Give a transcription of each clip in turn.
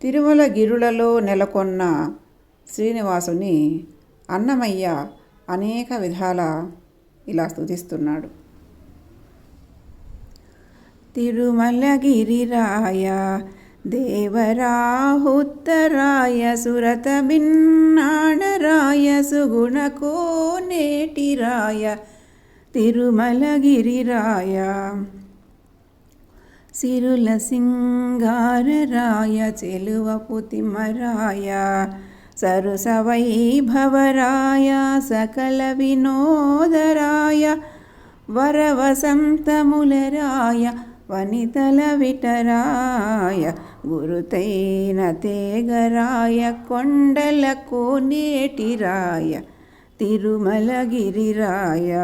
తిరుమల గిరులలో నెలకొన్న శ్రీనివాసుని అన్నమయ్య అనేక విధాల ఇలా స్తుతిస్తున్నాడు. తిరుమలగిరిరాయ దేవరాహుత్తరాయ సురతబిన్నాడరాయ సుగుణకోనేటిరాయ తిరుమలగిరిరాయ సిరుల సింగారరాయ చెలువపుతిమరాయ సరుస వైభవరాయ సకల వినోదరాయ వరవసంతములరాయ వనితల విటరాయ గురుతైన తేగరాయ కొండల కోనేటిరాయ తిరుమలగిరిరాయ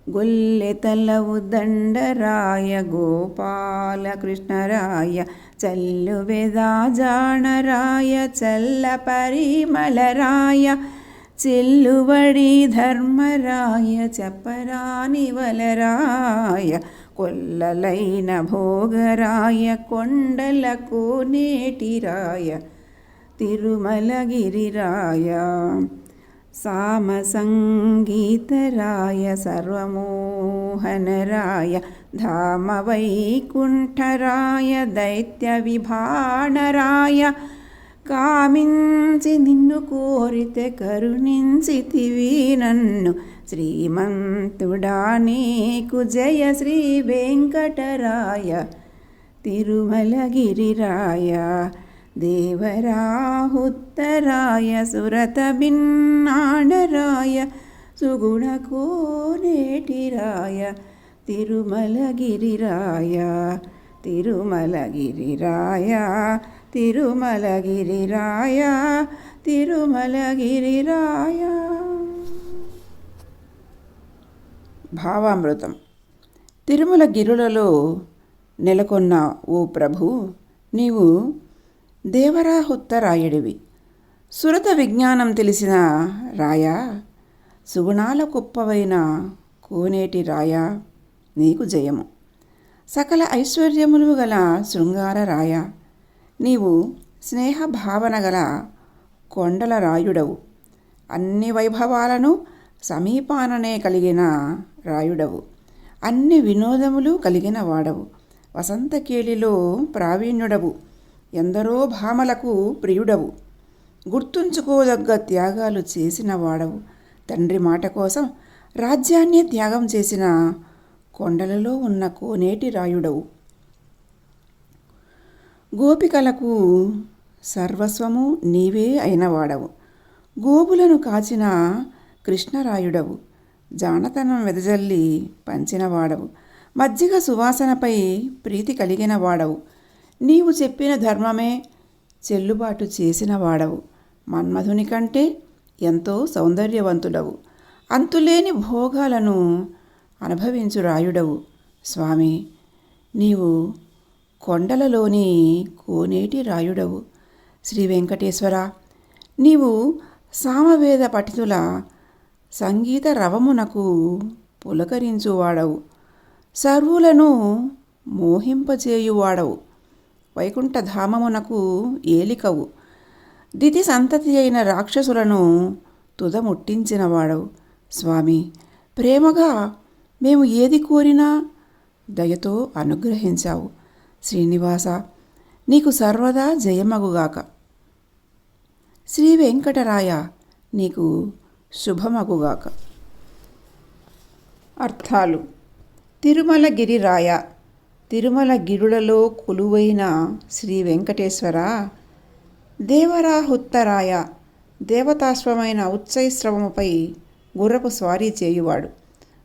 గొల్లెతల ఉదండరాయ గోపాలకృష్ణరాయ చల్లు వెదాజాణరాయ చల్ల పరిమళరాయ చెల్లువడి ధర్మరాయ చెప్పరాని వలరాయ కొల్లలైన భోగరాయ కొండల కోనేటిరాయ తిరుమలగిరిరాయ సామ సంగీతరాయ సర్వమోహనరాయ ధామ వైకుంఠరాయ దైత్య విభాణరాయ కామించి నిన్ను కోరితే కరుణించితివి నన్ను శ్రీమంతుడా నీకు జయ శ్రీ వెంకటరాయ తిరుమలగిరిరాయ దేవరాహుత్తరాయ సురతబిన్నాడరాయ సుగుణకోనేటిరాయ తిరుమలగిరిరాయ తిరుమలగిరిరాయ తిరుమలగిరిరాయ తిరుమలగిరిరాయ. భావామృతం. తిరుమల గిరులలో నెలకొన్న ఓ ప్రభు, నీవు దేవరాహుత్తరాయుడివి. సురత విజ్ఞానం తెలిసిన రాయ, సుగుణాల కుప్పవైన కోనేటి రాయ, నీకు జయము. సకల ఐశ్వర్యములు గల శృంగార రాయ, నీవు స్నేహ భావన గల కొండల రాయుడవు. అన్ని వైభవాలను సమీపాననే కలిగిన రాయుడవు. అన్ని వినోదములు కలిగిన వాడవు. వసంతకేళిలో ప్రావీణ్యుడవు. ఎందరో భామలకు ప్రియుడవు. గుర్తుంచుకోదగ్గ త్యాగాలు చేసిన వాడవు. తండ్రి మాట కోసం రాజ్యాన్ని త్యాగం చేసిన కొండలలో ఉన్న కోనేటి రాయుడవు. గోపికలకు సర్వస్వము నీవే అయినవాడవు. గోపులను కాచిన కృష్ణరాయుడవు. జానతనం వెదజల్లి పంచినవాడవు. మజ్జిగ సువాసనపై ప్రీతి కలిగిన వాడవు. నీవు చెప్పిన ధర్మమే చెల్లుబాటు చేసిన వాడవు. మన్మధుని కంటే ఎంతో సౌందర్యవంతుడవు. అంతులేని భోగాలను అనుభవించు రాయుడవు. స్వామి, నీవు కొండలలోని కోనేటి రాయుడవు. శ్రీ వెంకటేశ్వర, నీవు సామవేద పఠితుల సంగీత రవమునకు పులకరించువాడవు. సర్వులను మోహింపచేయువాడవు. వైకుంఠధామమునకు ఏలికవు. దితి సంతతి అయిన రాక్షసులను తుదముట్టించినవాడవు. స్వామి, ప్రేమగా మేము ఏది కోరినా దయతో అనుగ్రహించావు. శ్రీనివాస, నీకు సర్వదా జయమగుగాక. శ్రీ వెంకటరాయ, నీకు శుభమగుగాక. అర్థాలు. తిరుమలగిరిరాయ, తిరుమల గిరులలో కొలువైన శ్రీ వెంకటేశ్వర. దేవరాహుత్తరాయ, దేవతాశ్వమైన ఉచ్చైశ్రవముపై గుర్రపు స్వారీ చేయువాడు.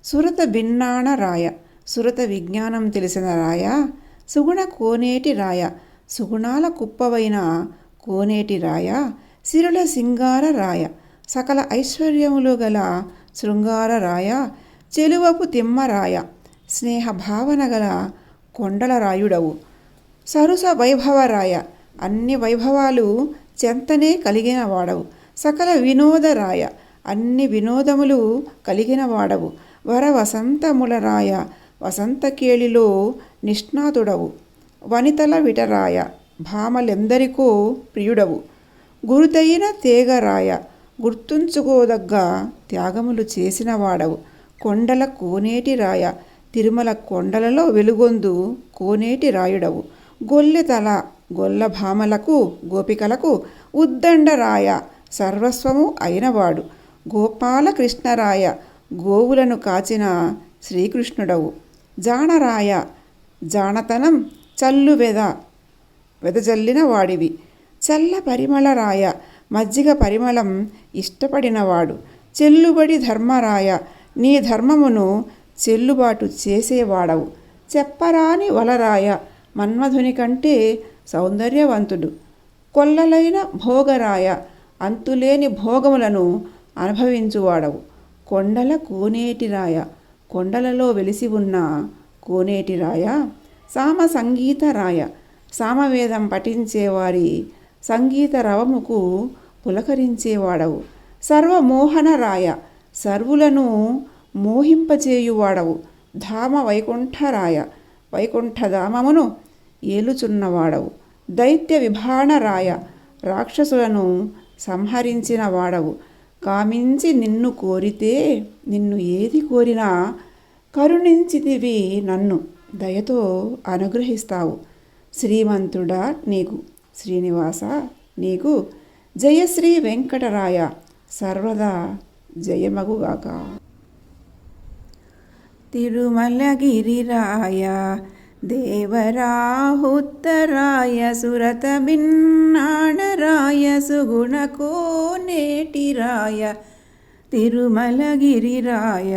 సురత భిన్నాణ రాయ, సురత విజ్ఞానం తెలిసిన రాయ. సుగుణ కోనేటి రాయ, సుగుణాల కుప్పవైన కోనేటి రాయ. సిరుల సింగార రాయ, సకల ఐశ్వర్యములు గల శృంగార రాయ. చెలువపు తిమ్మరాయ, స్నేహ భావన గల కొండల రాయుడవు. సరుస వైభవరాయ, అన్ని వైభవాలు చెంతనే కలిగిన వాడవు. సకల వినోదరాయ, అన్ని వినోదములు కలిగిన వాడవు. వర వసంతములరాయ, వసంతకేళిలో నిష్ణాతుడవు. వనితల విటరాయ, భామలెందరికో ప్రియుడవు. గురుతైన తేగరాయ, గుర్తుంచుకోదగ్గ త్యాగములు చేసిన వాడవు. కొండల కోనేటి రాయ, తిరుమల కొండలలో వెలుగొందు కోనేటి రాయుడవు. గొల్లెతల, గొల్ల భామలకు గోపికలకు ఉద్దండరాయ, సర్వస్వము అయినవాడు. గోపాలకృష్ణరాయ, గోవులను కాచిన శ్రీకృష్ణుడవు. జానరాయ, జానతనం చల్లు వెదజల్లిన వాడివి. చల్ల పరిమళరాయ, మజ్జిగ పరిమళం ఇష్టపడినవాడు. చెల్లుబడి ధర్మరాయ, నీ ధర్మమును చెల్లుబాటు చేసేవాడవు. చెప్పరాని వలరాయ, మన్మధుని కంటే సౌందర్యవంతుడు. కొల్లలైన భోగరాయ, అంతులేని భోగములను అనుభవించువాడవు. కొండల కోనేటిరాయ, కొండలలో వెలిసి ఉన్న కోనేటిరాయ. సామ సంగీతరాయ, సామవేదం పఠించేవారి సంగీత రవముకు పులకరించేవాడవు. సర్వమోహనరాయ, సర్వులను మోహింపచేయువాడవు. ధామ వైకుంఠరాయ, వైకుంఠధామమును ఏలుచున్నవాడవు. దైత్య విభాణరాయ, రాక్షసులను సంహరించిన వాడవు. కామించి నిన్ను కోరితే, నిన్ను ఏది కోరినా కరుణించితివి నన్ను, దయతో అనుగ్రహిస్తావు. శ్రీమంతుడా నీకు, శ్రీనివాస నీకు, జయశ్రీ వెంకటరాయ, సర్వదా జయమగుగాక. తిరుమలగిరిరాయ, దేవరాహుత్తరాయ, సురత బిన్నాణరాయ, సుగుణకోనేటిరాయ, తిరుమలగిరిరాయ.